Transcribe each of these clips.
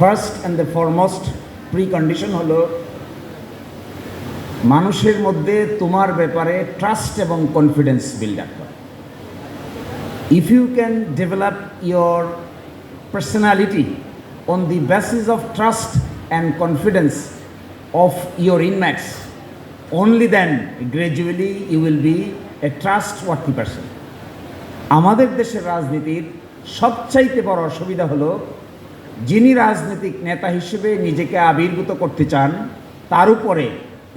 First and the foremost precondition হলো মানুষের মধ্যে তোমার ব্যাপারে ট্রাস্ট এবং কনফিডেন্স বিল্ড আপ করা। If you can develop your personality on the basis of trust and confidence of your inmates, only then gradually you will be a trustworthy person. আমাদের দেশের রাজনীতির সবচাইতে বড় অসুবিধা হলো যিনি রাজনৈতিক নেতা হিসেবে নিজেকে আবির্ভূত করতে চান তার উপরে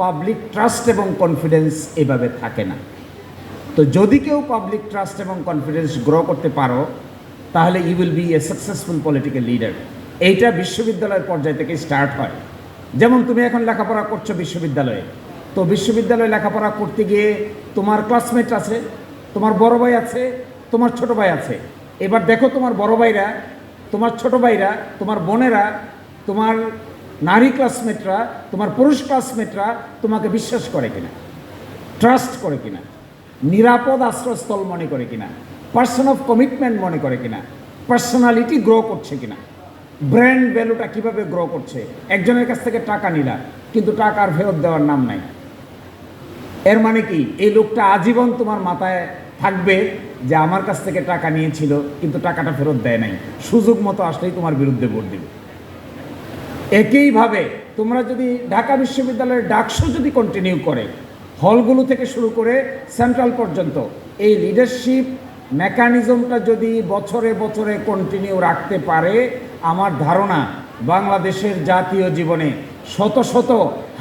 পাবলিক ট্রাস্ট এবং কনফিডেন্স এভাবে থাকে না। তো যদি কেউ পাবলিক ট্রাস্ট এবং কনফিডেন্স গ্রো করতে পারো তাহলে you will be a successful political leader. এইটা বিশ্ববিদ্যালয়ের পর্যায় থেকে স্টার্ট হয়। যেমন তুমি এখন লেখাপড়া করছো বিশ্ববিদ্যালয়ে, তো বিশ্ববিদ্যালয়ে লেখাপড়া করতে গিয়ে তোমার ক্লাসমেট আছে, তোমার বড় ভাই আছে, তোমার ছোট ভাই আছে। এবার দেখো তোমার বড় ভাইরা, তোমার ছোট ভাইরা, তোমার বোনেরা, তোমার নারী ক্লাসমেটরা, তোমার পুরুষ ক্লাসমেটরা তোমাকে বিশ্বাস করে কিনা, ট্রাস্ট করে কিনা, নিরাপদ আশ্রয়স্থল মনে করে কিনা, পার্সন অফ কমিটমেন্ট মনে করে কিনা, পার্সোনালিটি গ্রো করছে কিনা, ব্র্যান্ড ভ্যালুটা কীভাবে গ্রো করছে। একজনের কাছ থেকে টাকা নিলা কিন্তু টাকা আর ফেরত দেওয়ার নাম নাই, এর মানে কি এই লোকটা আজীবন তোমার মাথায় থাকবে যে আমার কাছ থেকে টাকা নিয়েছিল কিন্তু টাকাটা ফেরত দেয় নাই, সুযোগ মতো আসলেই তোমার বিরুদ্ধে ভোট দেবে। একইভাবে তোমরা যদি ঢাকা বিশ্ববিদ্যালয়ের ডাকসু যদি কন্টিনিউ করে, হলগুলো থেকে শুরু করে সেন্ট্রাল পর্যন্ত এই লিডারশিপ মেকানিজমটা যদি বছরে বছরে কন্টিনিউ রাখতে পারে, আমার ধারণা বাংলাদেশের জাতীয় জীবনে শত শত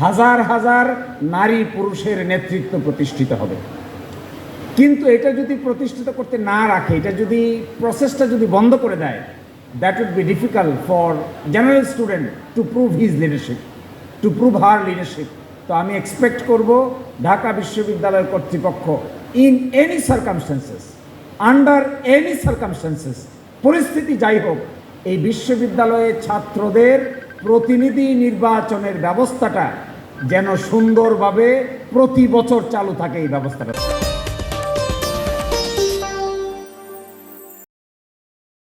হাজার হাজার নারী পুরুষের নেতৃত্ব প্রতিষ্ঠিত হবে। কিন্তু এটা যদি প্রতিষ্ঠিত করতে না রাখে, এটা যদি প্রসেসটা যদি বন্ধ করে দেয়, that would be difficult for general student to prove his leadership, to prove her leadership. তো আমি এক্সপেক্ট করব ঢাকা বিশ্ববিদ্যালয়ের কর্তৃপক্ষ in any circumstances, under any circumstances, পরিস্থিতি যাই হোক, এই বিশ্ববিদ্যালয়ে ছাত্রদের প্রতিনিধি নির্বাচনের ব্যবস্থাটা যেন সুন্দরভাবে প্রতি বছর চালু থাকে এই ব্যবস্থাটা।